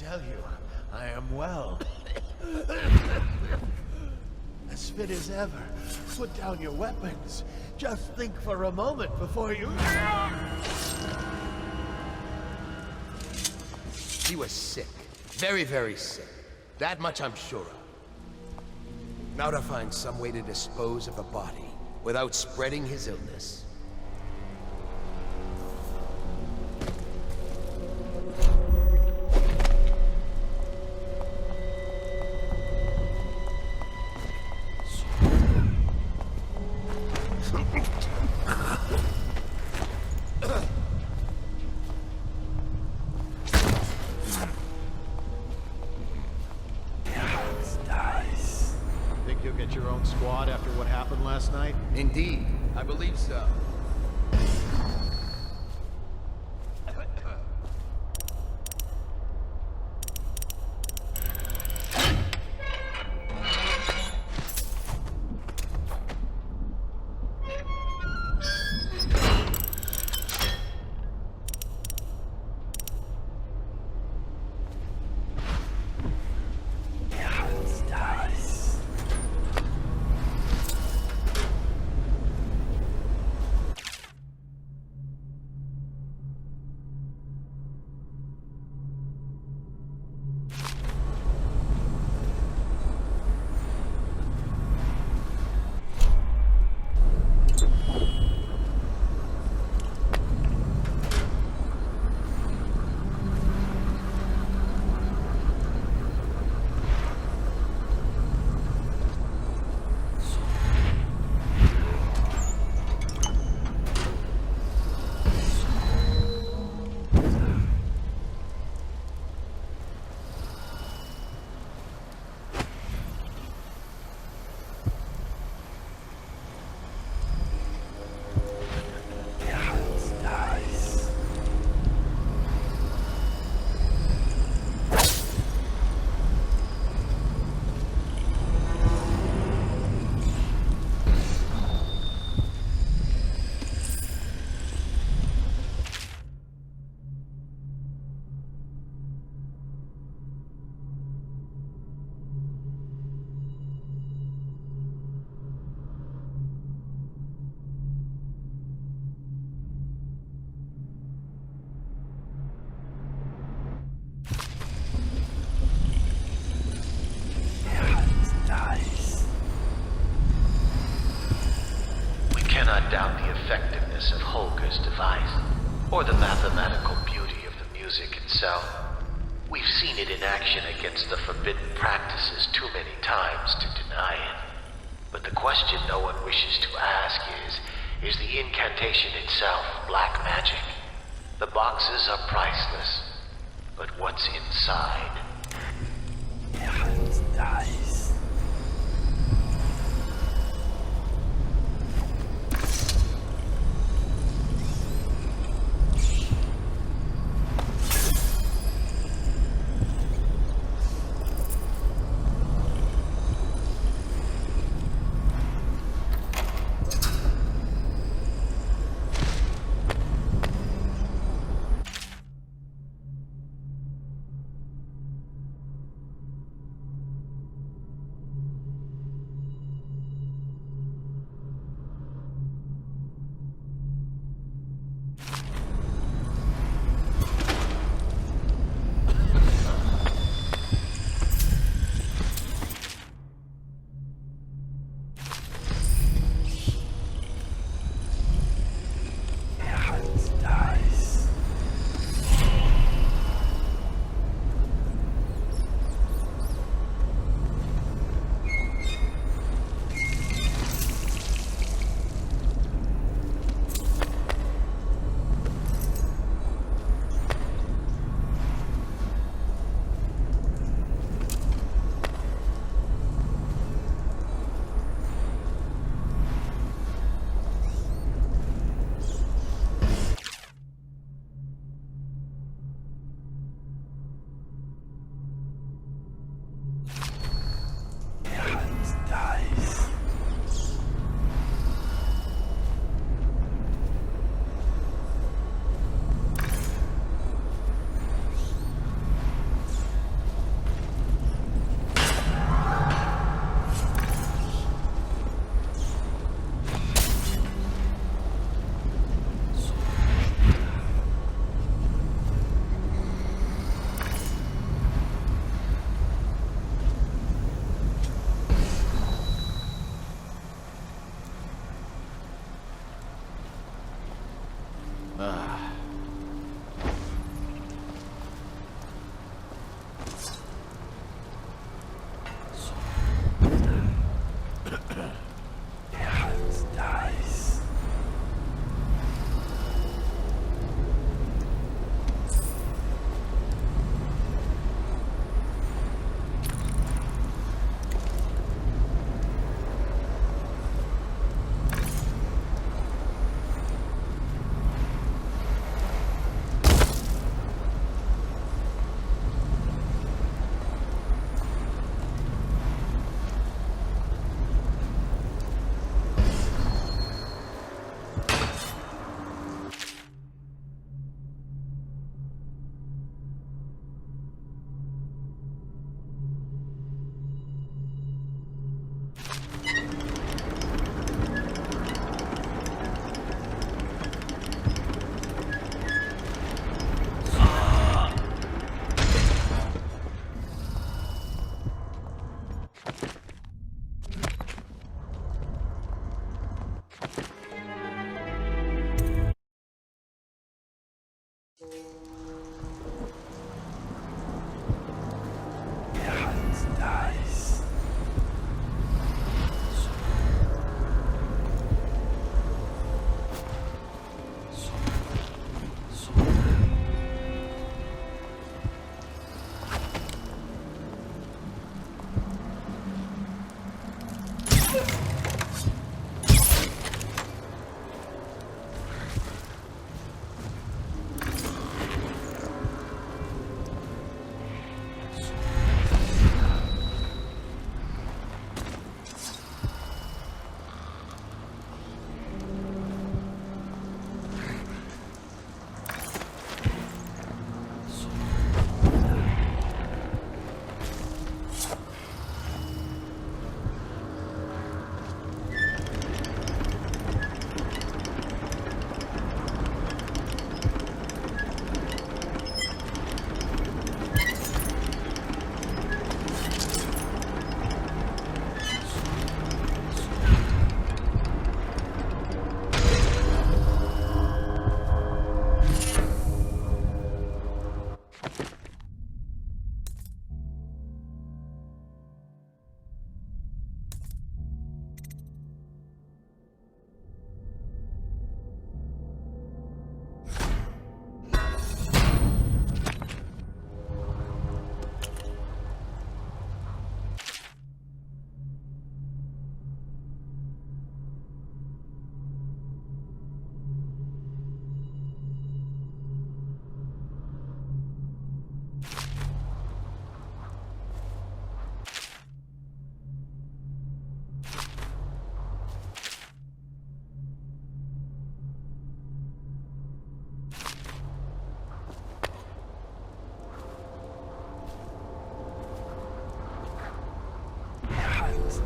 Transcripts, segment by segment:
tell you, I am well. As fit as ever. Put down your weapons. Just think for a moment before you... He was sick. Very, very sick. That much I'm sure of. Now to find some way to dispose of the body without spreading his illness. You'll get your own squad after what happened last night? Indeed, I believe so. Cannot doubt the effectiveness of Holger's device, or the mathematical beauty of the music itself. We've seen it in action against the forbidden practices too many times to deny it. But the question no one wishes to ask is the incantation itself black magic? The boxes are priceless, but what's inside?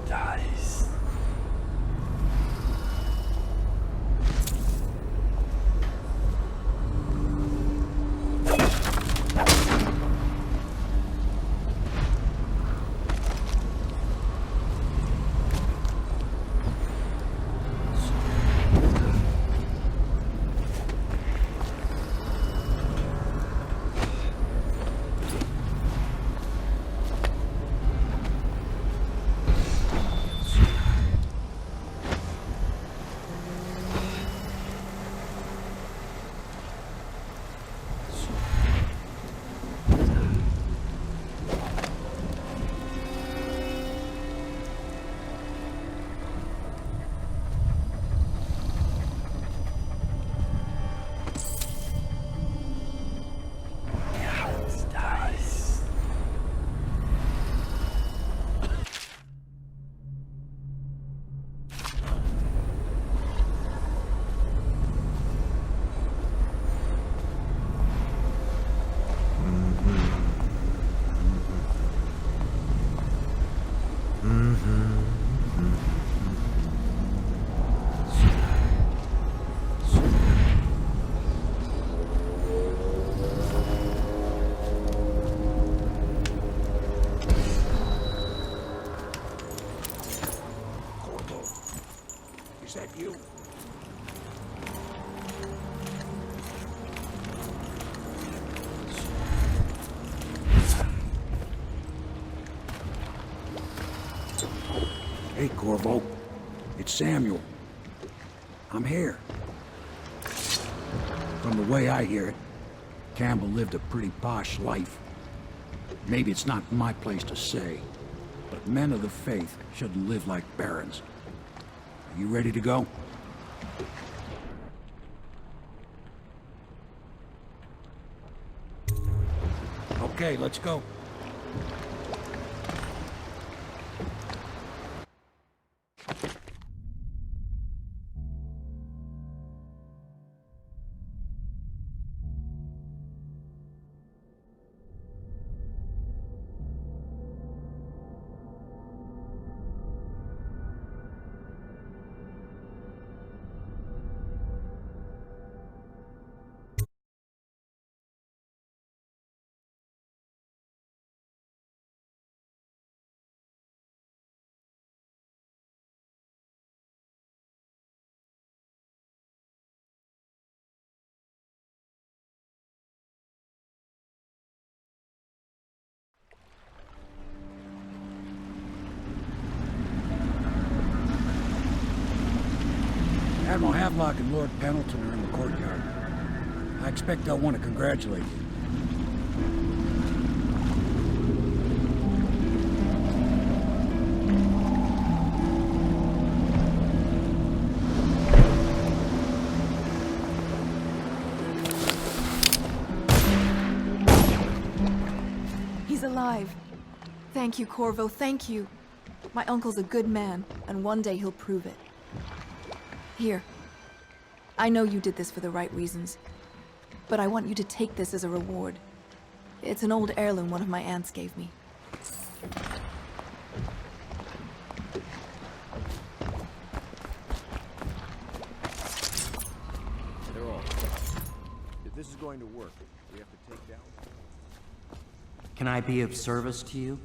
dies. Is that you? Hey, Corvo. It's Samuel. I'm here. From the way I hear it, Campbell lived a pretty posh life. Maybe it's not my place to say, but men of the faith shouldn't live like barons. Are you ready to go? Okay, let's go. Admiral Havelock and Lord Pendleton are in the courtyard. I expect they'll want to congratulate you. He's alive. Thank you, Corvo, thank you. My uncle's a good man, and one day he'll prove it. Here. I know you did this for the right reasons, but I want you to take this as a reward. It's an old heirloom one of my aunts gave me. They're all. If this is going to work, we have to take down. Can I be of service to you?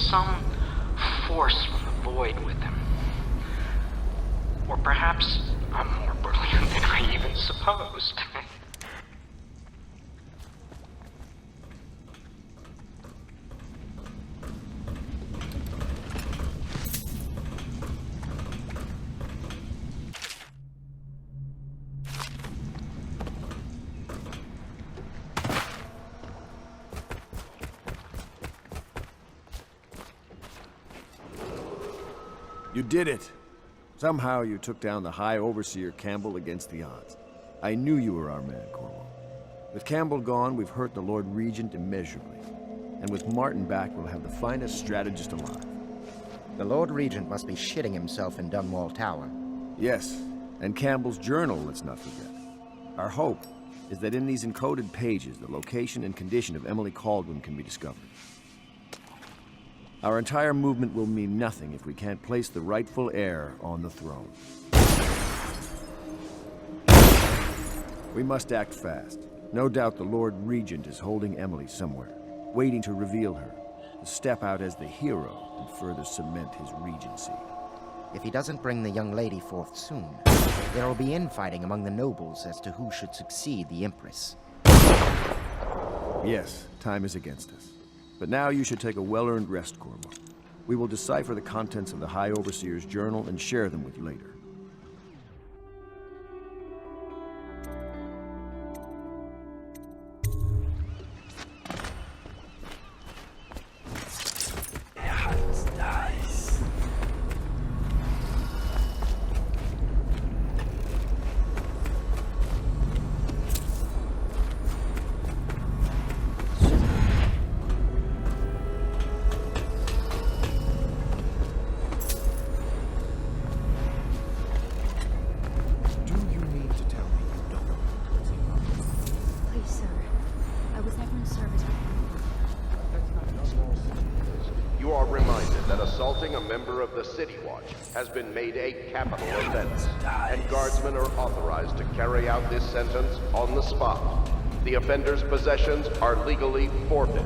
some force from the void with him. Or perhaps I'm more brilliant than I even supposed. You did it! Somehow you took down the High Overseer Campbell against the odds. I knew you were our man, Corvo. With Campbell gone, we've hurt the Lord Regent immeasurably. And with Martin back, we'll have the finest strategist alive. The Lord Regent must be shitting himself in Dunwall Tower. Yes, and Campbell's journal, let's not forget. Our hope is that in these encoded pages, the location and condition of Emily Kaldwin can be discovered. Our entire movement will mean nothing if we can't place the rightful heir on the throne. We must act fast. No doubt the Lord Regent is holding Emily somewhere, waiting to reveal her, to step out as the hero and further cement his regency. If he doesn't bring the young lady forth soon, there will be infighting among the nobles as to who should succeed the Empress. Yes, time is against us. But now you should take a well-earned rest, Corvo. We will decipher the contents of the High Overseer's journal and share them with you later. Has been made a capital offense, and guardsmen are authorized to carry out this sentence on the spot. The offender's possessions are legally forfeit.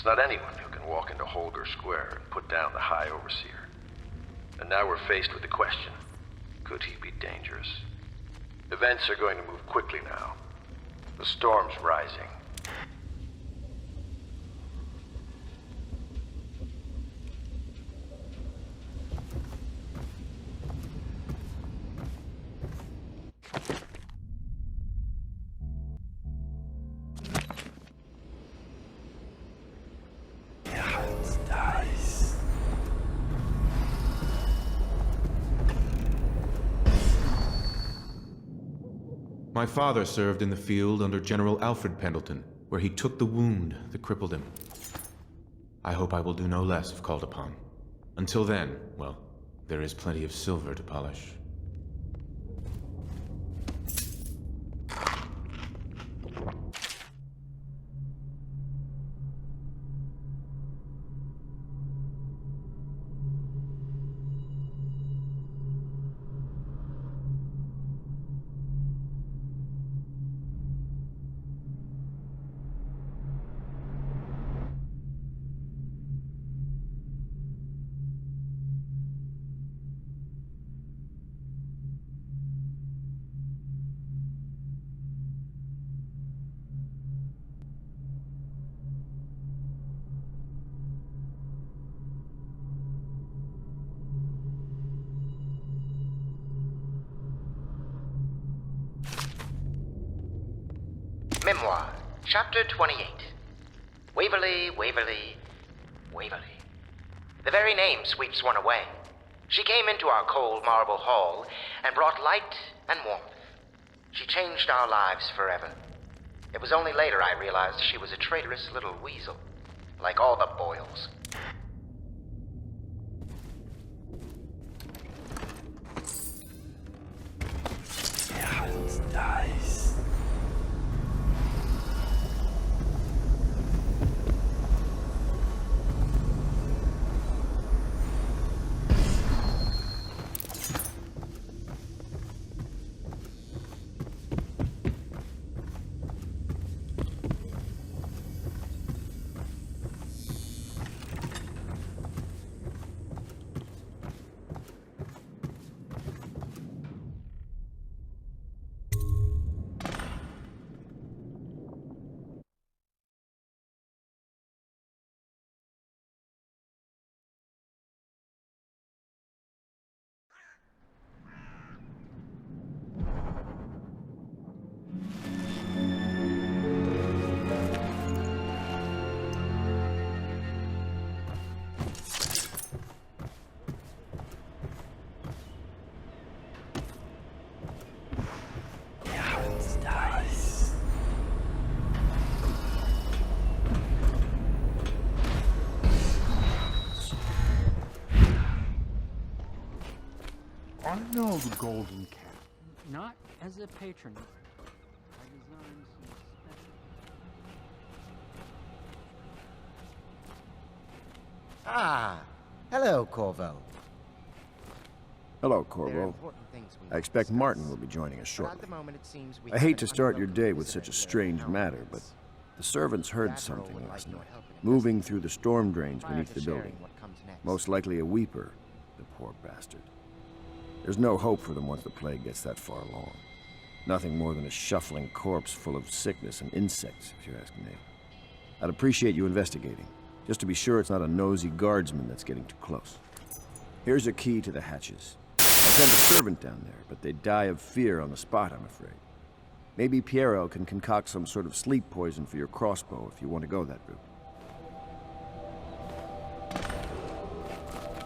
It's not anyone who can walk into Holger Square and put down the High Overseer. And now we're faced with the question, could he be dangerous? Events are going to move quickly now. The storm's rising. My father served in the field under General Alfred Pendleton, where he took the wound that crippled him. I hope I will do no less if called upon. Until then, well, there is plenty of silver to polish. Memoir, Chapter 28. Waverly, Waverly, Waverly. The very name sweeps one away. She came into our cold marble hall and brought light and warmth. She changed our lives forever. It was only later I realized she was a traitorous little weasel, like all the Boyles. Dice. I know the golden cat. Not as a patron. I designed some special... Ah, hello, Corvo. Hello, There are Corvo. important things we I expect must Martin discuss, will be joining us but at shortly. the moment it seems we I hate have to an start your unwelcome day with such a visitor strange in our matter, but midst. the servants heard The Admiral something would last like your night, help in moving investigating. through the storm drains Prior beneath to the sharing building. what comes next. Most likely a weeper, the poor bastard. There's no hope for them once the plague gets that far along. Nothing more than a shuffling corpse full of sickness and insects, if you ask me. I'd appreciate you investigating, just to be sure it's not a nosy guardsman that's getting too close. Here's a key to the hatches. I'll send a servant down there, but they'd die of fear on the spot, I'm afraid. Maybe Piero can concoct some sort of sleep poison for your crossbow if you want to go that route.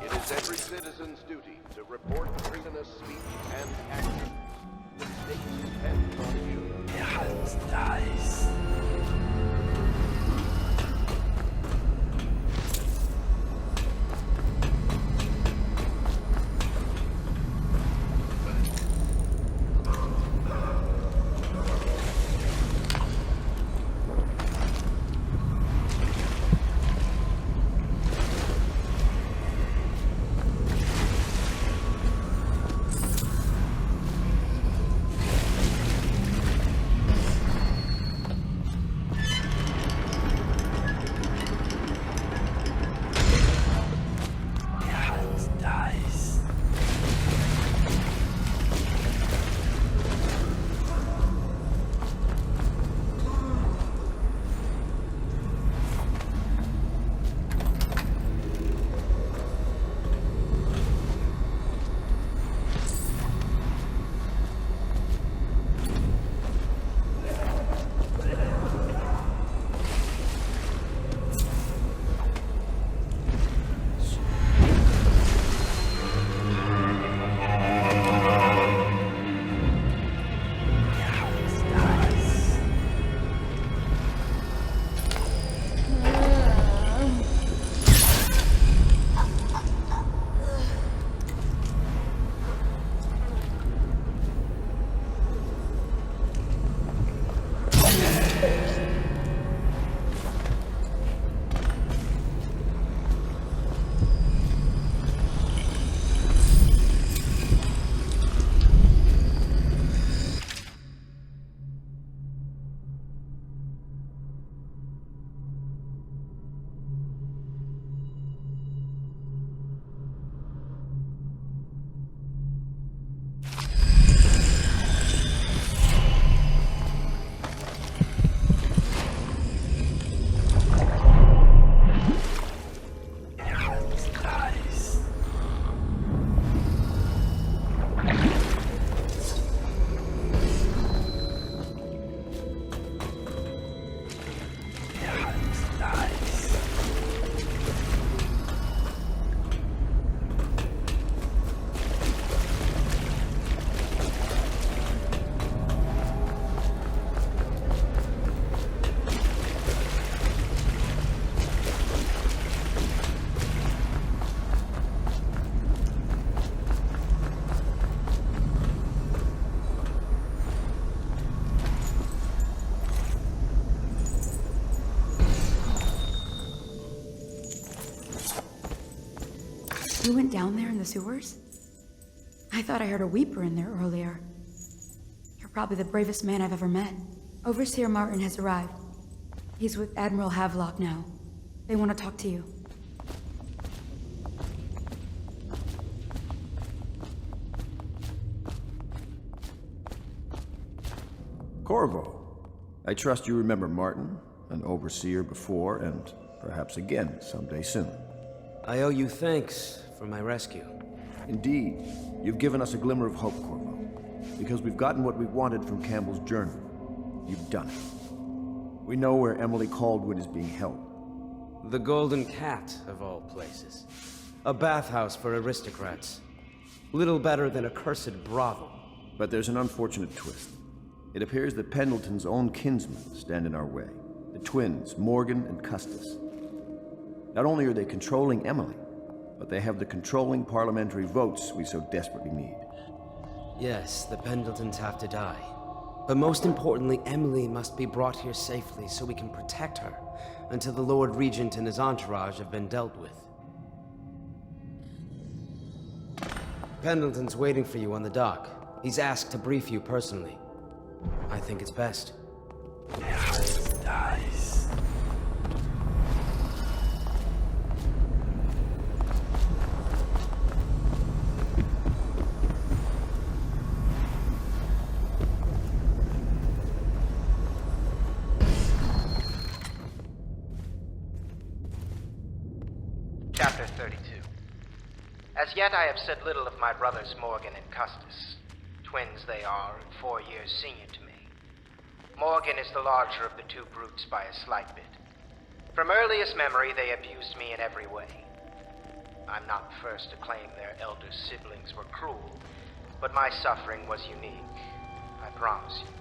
It is every citizen's duty to report treasonous speech and action. The stakes depend on you. Dice. You went down there in the sewers? I thought I heard a weeper in there earlier. You're probably the bravest man I've ever met. Overseer Martin has arrived. He's with Admiral Havelock now. They want to talk to you. Corvo, I trust you remember Martin, an overseer before, and perhaps again someday soon. I owe you thanks for my rescue. Indeed, you've given us a glimmer of hope, Corvo. Because we've gotten what we wanted from Campbell's journal. You've done it. We know where Emily Caldwell is being held. The Golden Cat, of all places. A bathhouse for aristocrats. Little better than a cursed brothel. But there's an unfortunate twist. It appears that Pendleton's own kinsmen stand in our way. The twins, Morgan and Custis. Not only are they controlling Emily, but they have the controlling parliamentary votes we so desperately need. Yes, the Pendletons have to die. But most importantly, Emily must be brought here safely so we can protect her until the Lord Regent and his entourage have been dealt with. Pendleton's waiting for you on the dock. He's asked to brief you personally. I think it's best. Chapter 32. As yet I have said little of my brothers Morgan and Custis. Twins they are, and 4 years senior to me. Morgan is the larger of the two brutes by a slight bit. From earliest memory, they abused me in every way. I'm not the first to claim their elder siblings were cruel, but my suffering was unique, I promise you.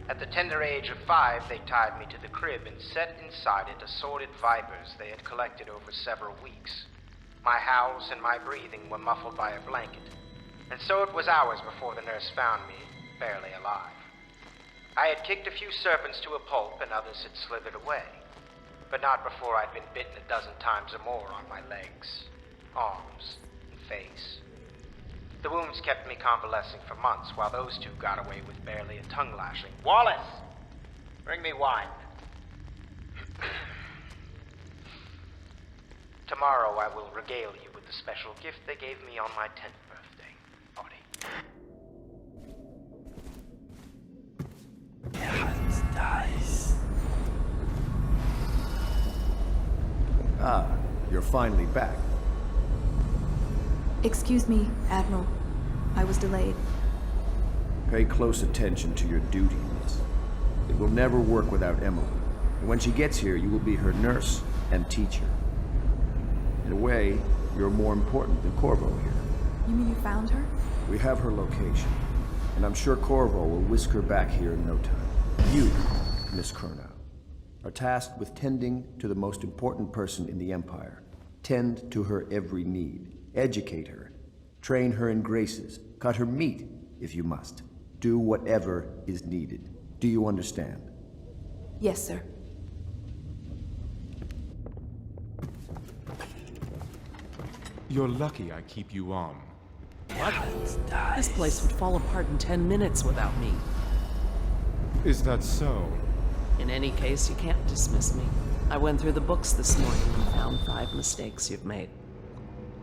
At the tender age of 5, they tied me to the crib and set inside it assorted vipers they had collected over several weeks. My howls and my breathing were muffled by a blanket, and so it was hours before the nurse found me, barely alive. I had kicked a few serpents to a pulp and others had slithered away, but not before I'd been bitten a dozen times or more on my legs, arms, and face. The wounds kept me convalescing for months while those two got away with barely a tongue lashing. Wallace! Bring me wine. Tomorrow I will regale you with the special gift they gave me on my 10th birthday party. Ah, you're finally back. Excuse me, Admiral. I was delayed. Pay close attention to your duty, miss. It will never work without Emily. And when she gets here, you will be her nurse and teacher. In a way, you're more important than Corvo here. You mean you found her? We have her location, and I'm sure Corvo will whisk her back here in no time. You, Miss Kurnow, are tasked with tending to the most important person in the Empire. Tend to her every need. Educate her. Train her in graces. Cut her meat, if you must. Do whatever is needed. Do you understand? Yes, sir. You're lucky I keep you on. What? This place would fall apart in 10 minutes without me. Is that so? In any case, you can't dismiss me. I went through the books this morning and found 5 mistakes you've made.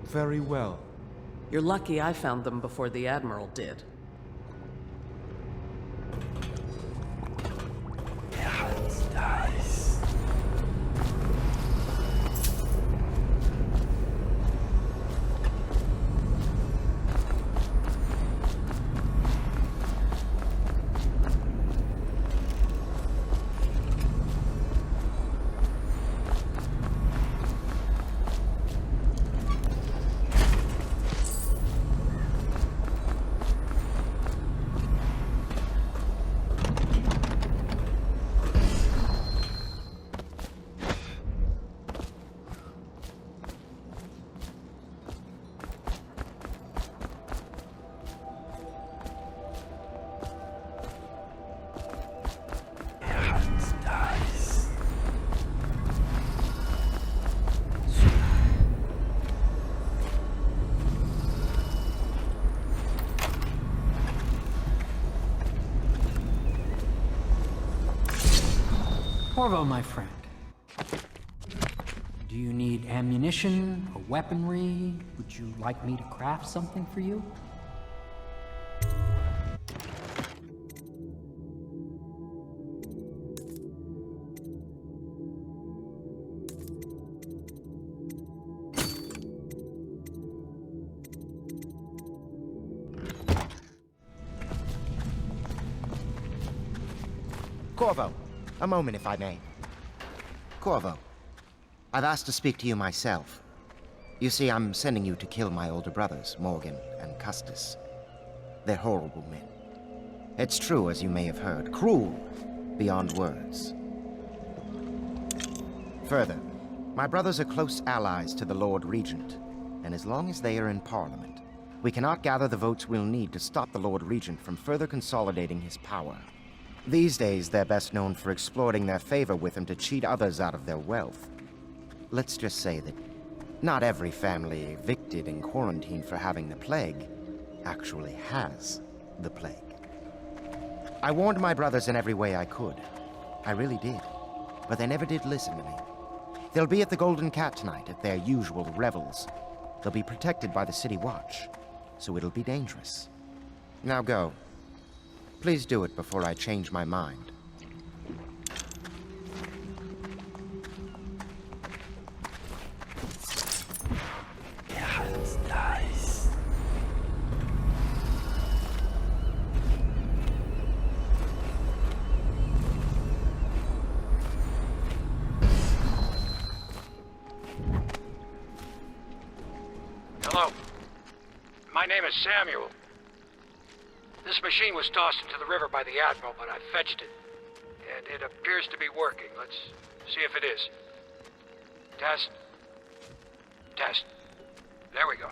Very well. You're lucky I found them before the Admiral did. Corvo, my friend. Do you need ammunition or weaponry? Would you like me to craft something for you? Corvo, a moment if I may. Corvo, I've asked to speak to you myself. You see, I'm sending you to kill my older brothers, Morgan and Custis. They're horrible men. It's true, as you may have heard, cruel beyond words. Further, my brothers are close allies to the Lord Regent, and as long as they are in Parliament, we cannot gather the votes we'll need to stop the Lord Regent from further consolidating his power. These days, they're best known for exploiting their favor with him to cheat others out of their wealth. Let's just say that not every family evicted and quarantined for having the plague actually has the plague. I warned my brothers in every way I could. I really did. But they never did listen to me. They'll be at the Golden Cat tonight at their usual revels. They'll be protected by the City Watch, so it'll be dangerous. Now go. Please do it before I change my mind. Hello. My name is Samuel. This machine was tossed into the river by the Admiral, but I fetched it. And it appears to be working. Let's see if it is. Test. Test. There we go.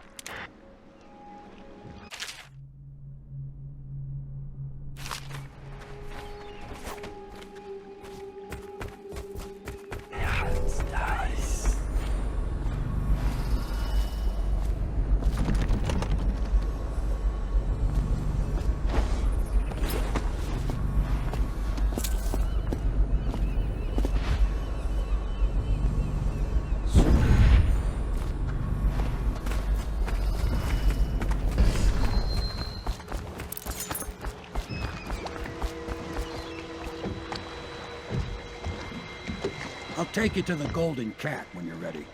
I'll take you to the Golden Cat when you're ready.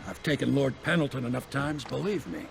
I've taken Lord Pendleton enough times, believe me.